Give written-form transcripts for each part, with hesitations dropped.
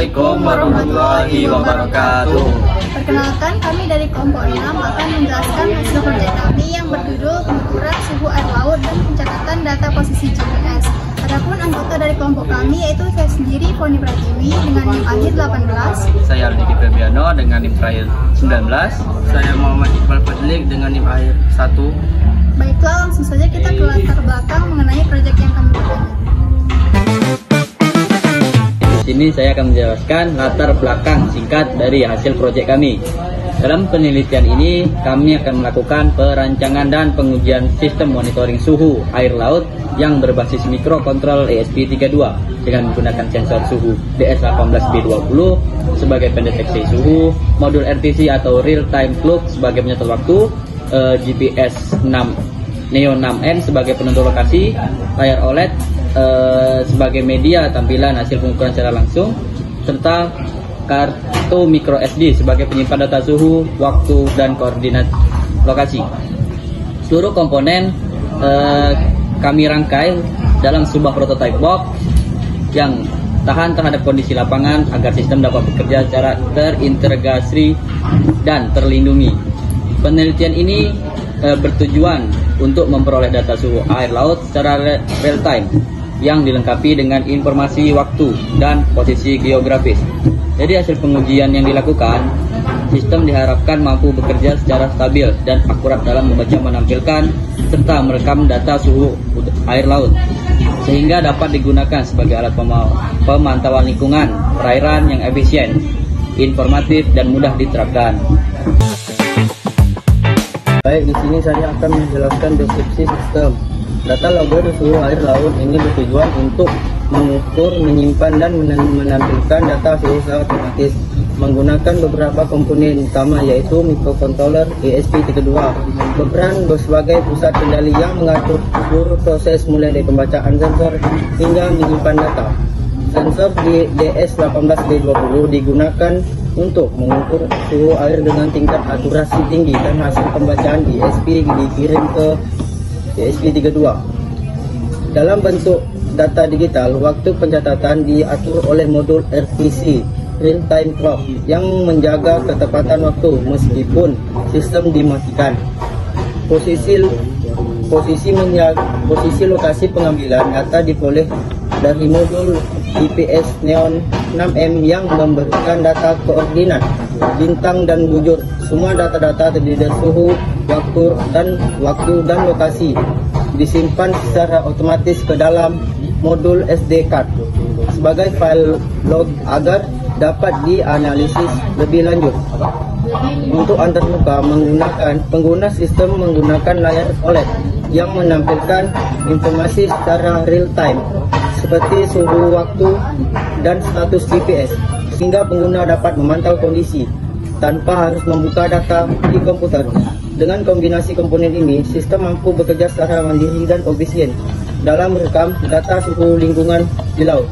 Assalamualaikum warahmatullahi wabarakatuh. Perkenalkan, kami dari kelompok 6 akan menjelaskan hasil proyek kami yang berjudul pengukuran suhu air laut dan pencatatan data posisi GPS. Adapun anggota dari kelompok kami yaitu saya sendiri, Foni Pratiwi dengan NIM akhir 18. Saya Aldiki Febriano dengan NIM terakhir 19. Saya Muhammad Iqbal Fadlik dengan NIM akhir 1. Baiklah, langsung saja kita ke latar belakang mengenai proyek yang kami buat. Di sini saya akan menjelaskan latar belakang singkat dari hasil proyek kami. Dalam penelitian ini, kami akan melakukan perancangan dan pengujian sistem monitoring suhu air laut yang berbasis mikrokontrol ESP32 dengan menggunakan sensor suhu DS18B20 sebagai pendeteksi suhu, modul RTC atau Real Time Clock sebagai penyetor waktu, GPS 6 Neo 6N sebagai penentu lokasi, layar OLED sebagai media tampilan hasil pengukuran secara langsung, serta kartu micro SD sebagai penyimpan data suhu, waktu, dan koordinat lokasi. Seluruh komponen kami rangkai dalam sebuah prototype box yang tahan terhadap kondisi lapangan agar sistem dapat bekerja secara terintegrasi dan terlindungi. Penelitian ini bertujuan untuk memperoleh data suhu air laut secara real time yang dilengkapi dengan informasi waktu dan posisi geografis. Jadi hasil pengujian yang dilakukan, sistem diharapkan mampu bekerja secara stabil dan akurat dalam membaca, menampilkan, serta merekam data suhu air laut, sehingga dapat digunakan sebagai alat pemantauan lingkungan perairan yang efisien, informatif, dan mudah diterapkan. Baik, di sini saya akan menjelaskan deskripsi sistem. Data logger suhu air laut ini bertujuan untuk mengukur, menyimpan, dan menampilkan data suhu secara otomatis menggunakan beberapa komponen utama, yaitu mikrokontroler ESP32 berperan sebagai pusat kendali yang mengatur seluruh proses mulai dari pembacaan sensor hingga menyimpan data. Sensor di DS18B20 digunakan untuk mengukur suhu air dengan tingkat akurasi tinggi dan hasil pembacaan ESP dikirim ke ESP32 dalam bentuk data digital. Waktu pencatatan diatur oleh modul RTC Real Time Clock yang menjaga ketepatan waktu meskipun sistem dimatikan. Posisi lokasi pengambilan data diperoleh dari modul GPS Neo 6M yang memberikan data koordinat bintang dan bujur. Semua data-data terdiri dari suhu, waktu dan lokasi disimpan secara otomatis ke dalam modul SD card sebagai file log agar dapat dianalisis lebih lanjut. Untuk antarmuka, pengguna sistem menggunakan layar OLED yang menampilkan informasi secara real time seperti suhu, waktu, dan status GPS, sehingga pengguna dapat memantau kondisi tanpa harus membuka data di komputer. Dengan kombinasi komponen ini, sistem mampu bekerja secara mandiri dan efisien dalam merekam data suhu lingkungan di laut.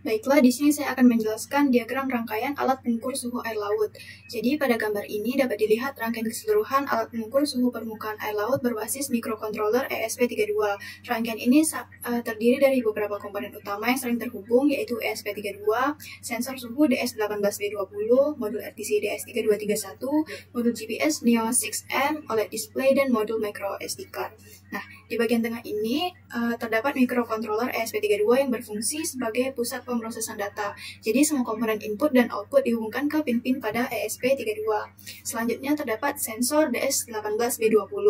Baiklah, di sini saya akan menjelaskan diagram rangkaian alat pengukur suhu air laut. Jadi pada gambar ini dapat dilihat rangkaian keseluruhan alat pengukur suhu permukaan air laut berbasis mikrokontroler ESP32. Rangkaian ini terdiri dari beberapa komponen utama yang sering terhubung, yaitu ESP32, sensor suhu DS18B20, modul RTC DS3231, modul GPS Neo 6M, OLED display, dan modul micro SD card. Nah, di bagian tengah ini terdapat mikrokontroler ESP32 yang berfungsi sebagai pusat pemrosesan data. Jadi semua komponen input dan output dihubungkan ke pin-pin pada ESP32. Selanjutnya terdapat sensor DS18B20.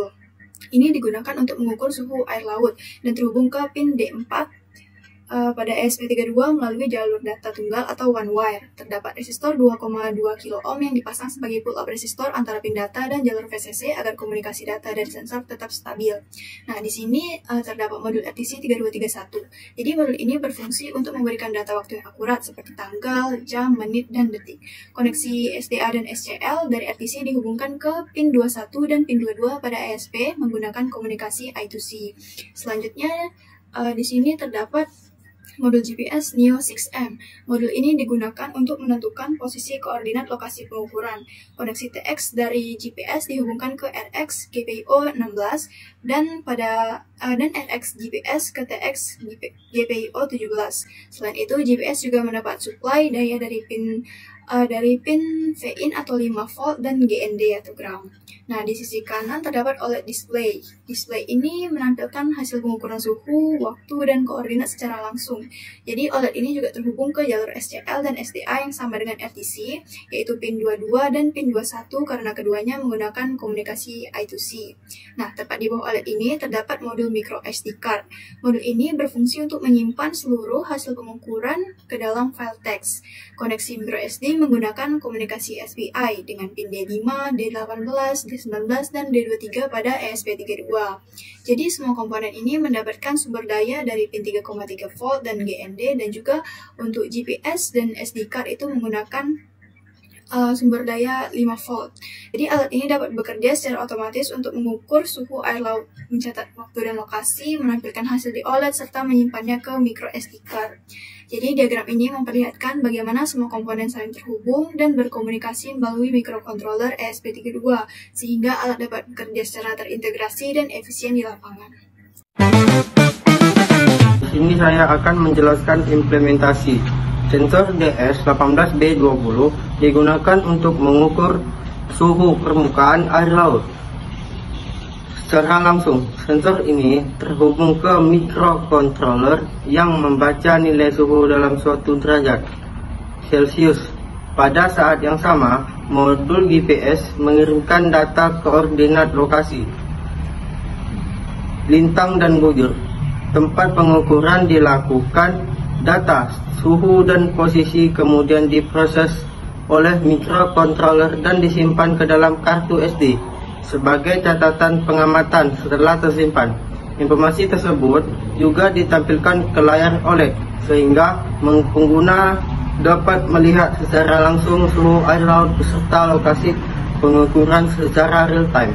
Ini digunakan untuk mengukur suhu air laut dan terhubung ke pin D4 pada ESP32 melalui jalur data tunggal atau one wire. Terdapat resistor 2,2 kilo ohm yang dipasang sebagai pull-up resistor antara pin data dan jalur VCC agar komunikasi data dari sensor tetap stabil. Nah, di sini terdapat modul RTC 3231. Jadi modul ini berfungsi untuk memberikan data waktu yang akurat seperti tanggal, jam, menit, dan detik. Koneksi SDA dan SCL dari RTC dihubungkan ke pin 21 dan pin 22 pada ESP menggunakan komunikasi I2C. Selanjutnya di sini terdapat Modul GPS Neo 6M. Modul ini digunakan untuk menentukan posisi koordinat lokasi pengukuran. Koneksi TX dari GPS dihubungkan ke RX GPIO 16 dan RX GPS ke TX GPIO 17. Selain itu, GPS juga mendapat suplai daya dari pin VIN atau 5 volt dan GND atau ground. Nah, di sisi kanan terdapat OLED display. Display ini menampilkan hasil pengukuran suhu, waktu, dan koordinat secara langsung. Jadi OLED ini juga terhubung ke jalur SCL dan SDA yang sama dengan RTC, yaitu pin 22 dan pin 21 karena keduanya menggunakan komunikasi I2C. Nah, tepat di bawah OLED ini terdapat modul micro SD card. Modul ini berfungsi untuk menyimpan seluruh hasil pengukuran ke dalam file teks. Koneksi micro SD menggunakan komunikasi SPI dengan pin D5, D18, D19, dan D23 pada ESP32. Jadi semua komponen ini mendapatkan sumber daya dari pin 3,3 volt dan GND, dan juga untuk GPS dan SD card itu menggunakan sumber daya 5 volt. Jadi alat ini dapat bekerja secara otomatis untuk mengukur suhu air laut, mencatat waktu dan lokasi, menampilkan hasil di OLED, serta menyimpannya ke micro SD card. Jadi diagram ini memperlihatkan bagaimana semua komponen saling terhubung dan berkomunikasi melalui microcontroller ESP32, sehingga alat dapat bekerja secara terintegrasi dan efisien di lapangan. Di sini saya akan menjelaskan implementasi. Sensor DS18B20 digunakan untuk mengukur suhu permukaan air laut. Secara langsung, sensor ini terhubung ke microcontroller yang membaca nilai suhu dalam suatu derajat Celcius. Pada saat yang sama, modul GPS mengirimkan data koordinat lokasi, lintang dan bujur. Tempat pengukuran dilakukan, data suhu dan posisi kemudian diproses oleh microcontroller dan disimpan ke dalam kartu SD sebagai catatan pengamatan setelah tersimpan. Informasi tersebut juga ditampilkan ke layar OLED sehingga pengguna dapat melihat secara langsung suhu air laut beserta lokasi pengukuran secara real time.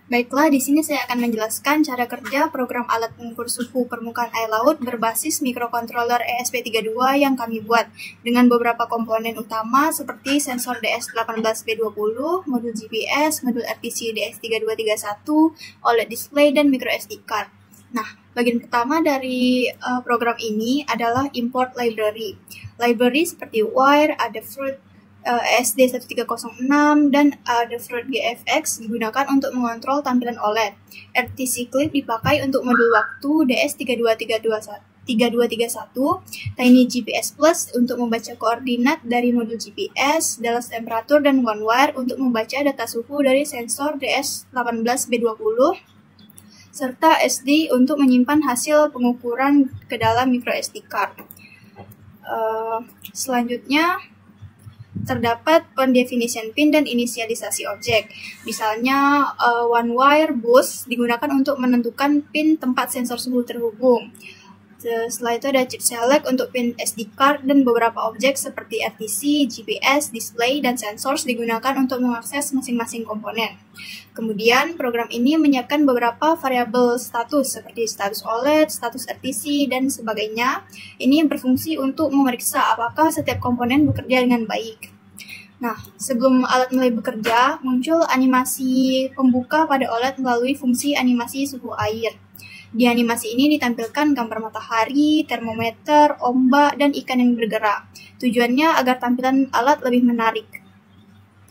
Baiklah, di sini saya akan menjelaskan cara kerja program alat pengukur suhu permukaan air laut berbasis microcontroller ESP32 yang kami buat dengan beberapa komponen utama seperti sensor DS18B20, modul GPS, modul RTC DS3231, OLED display, dan micro SD card. Nah, bagian pertama dari program ini adalah import library. Library seperti Wire, Adafruit, SD1306, dan Adafruit GFX digunakan untuk mengontrol tampilan OLED. RTC Clip dipakai untuk modul waktu DS3231, Tiny GPS Plus untuk membaca koordinat dari modul GPS, Dallas Temperature, dan OneWire untuk membaca data suhu dari sensor DS18B20, serta SD untuk menyimpan hasil pengukuran ke dalam micro SD card. Selanjutnya, terdapat pendefinition pin dan inisialisasi objek. Misalnya, OneWire Bus digunakan untuk menentukan pin tempat sensor suhu terhubung. Setelah itu ada chip select untuk pin SD card, dan beberapa objek seperti RTC, GPS, display, dan sensors digunakan untuk mengakses masing-masing komponen. Kemudian, program ini menyiapkan beberapa variabel status seperti status OLED, status RTC, dan sebagainya. Ini berfungsi untuk memeriksa apakah setiap komponen bekerja dengan baik. Nah, sebelum alat mulai bekerja, muncul animasi pembuka pada OLED melalui fungsi animasi suhu air. Di animasi ini ditampilkan gambar matahari, termometer, ombak, dan ikan yang bergerak. Tujuannya agar tampilan alat lebih menarik.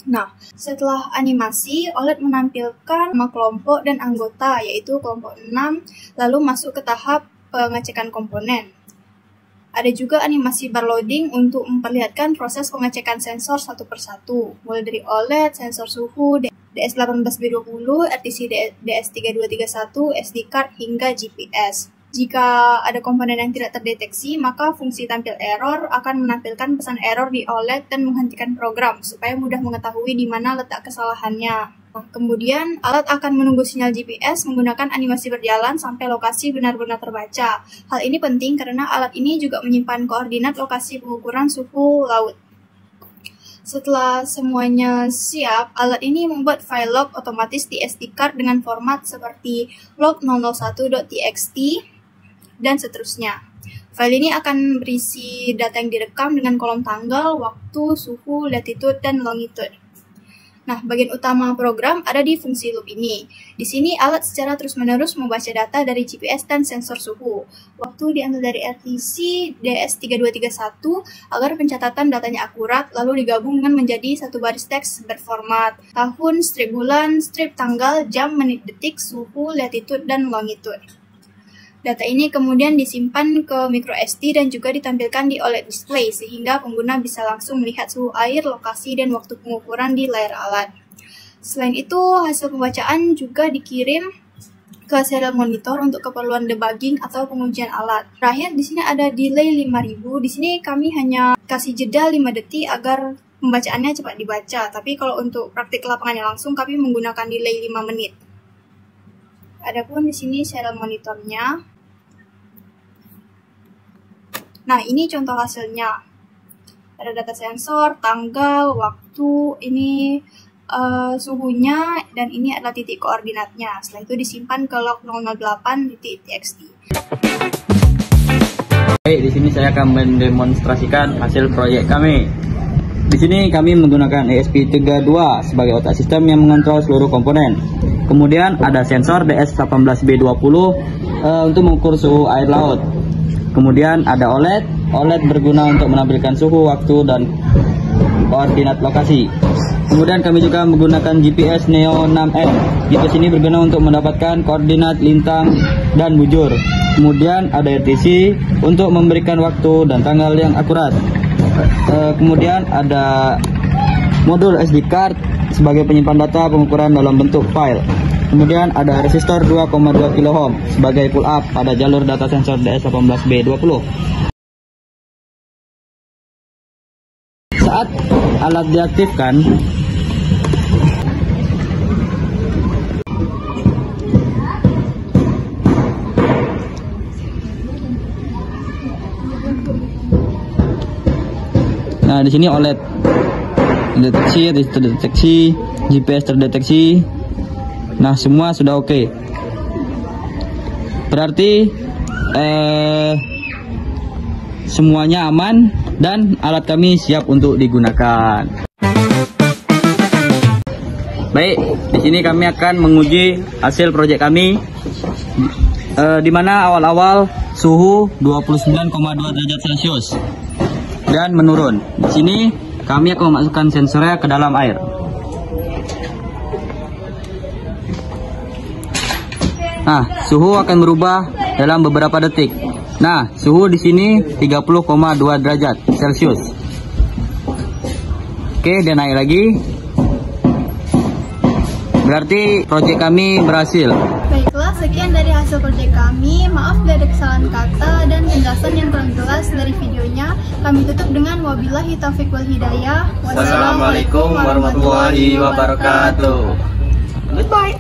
Nah, setelah animasi, OLED menampilkan nama kelompok dan anggota, yaitu kelompok 6, lalu masuk ke tahap pengecekan komponen. Ada juga animasi bar loading untuk memperlihatkan proses pengecekan sensor satu persatu, mulai dari OLED, sensor suhu, DS18B20, RTC DS3231, SD card, hingga GPS. Jika ada komponen yang tidak terdeteksi, maka fungsi tampil error akan menampilkan pesan error di OLED dan menghentikan program, supaya mudah mengetahui di mana letak kesalahannya. Kemudian, alat akan menunggu sinyal GPS menggunakan animasi berjalan sampai lokasi benar-benar terbaca. Hal ini penting karena alat ini juga menyimpan koordinat lokasi pengukuran suhu laut. Setelah semuanya siap, alat ini membuat file log otomatis di SD card dengan format seperti log001.txt. dan seterusnya. File ini akan berisi data yang direkam dengan kolom tanggal, waktu, suhu, latitude, dan longitude. Nah, bagian utama program ada di fungsi loop ini. Di sini alat secara terus-menerus membaca data dari GPS dan sensor suhu. Waktu diambil dari RTC DS3231 agar pencatatan datanya akurat, lalu digabung dengan menjadi satu baris teks berformat tahun, strip bulan, strip tanggal, jam, menit, detik, suhu, latitude, dan longitude. Data ini kemudian disimpan ke microSD dan juga ditampilkan di OLED display sehingga pengguna bisa langsung melihat suhu air, lokasi, dan waktu pengukuran di layar alat. Selain itu, hasil pembacaan juga dikirim ke serial monitor untuk keperluan debugging atau pengujian alat. Terakhir, di sini ada delay 5000. Di sini kami hanya kasih jeda 5 detik agar pembacaannya cepat dibaca. Tapi kalau untuk praktik lapangannya langsung, kami menggunakan delay 5 menit. Adapun di sini serial monitornya. Nah, ini contoh hasilnya. Ada data sensor, tanggal, waktu, ini suhunya, dan ini adalah titik koordinatnya. Setelah itu disimpan ke log 008.txt. Baik, di sini saya akan mendemonstrasikan hasil proyek kami. Di sini kami menggunakan ESP32 sebagai otak sistem yang mengontrol seluruh komponen. Kemudian ada sensor DS18B20 untuk mengukur suhu air laut. Kemudian ada OLED berguna untuk menampilkan suhu, waktu, dan koordinat lokasi. Kemudian kami juga menggunakan GPS Neo 6M. GPS ini berguna untuk mendapatkan koordinat lintang dan bujur. Kemudian ada RTC untuk memberikan waktu dan tanggal yang akurat. Kemudian ada modul SD card sebagai penyimpan data pengukuran dalam bentuk file. Kemudian ada resistor 2,2 kΩ sebagai pull up pada jalur data sensor DS18B20. Saat alat diaktifkan, nah di sini OLED deteksi, resistor deteksi, GPS terdeteksi. Nah, semua sudah oke. Berarti semuanya aman dan alat kami siap untuk digunakan. Baik, di sini kami akan menguji hasil proyek kami, di mana awal-awal suhu 29,2 derajat Celcius dan menurun. Di sini kami akan memasukkan sensornya ke dalam air. Nah, suhu akan berubah dalam beberapa detik. Nah, suhu di sini 30,2 derajat Celcius. Oke, dan naik lagi. Berarti proyek kami berhasil. Baiklah, sekian dari hasil proyek kami. Maaf bila ada kesalahan kata dan penjelasan yang kurang jelas dari videonya. Kami tutup dengan wabillahi taufiq wal hidayah. Wassalamualaikum warahmatullahi wabarakatuh. Goodbye.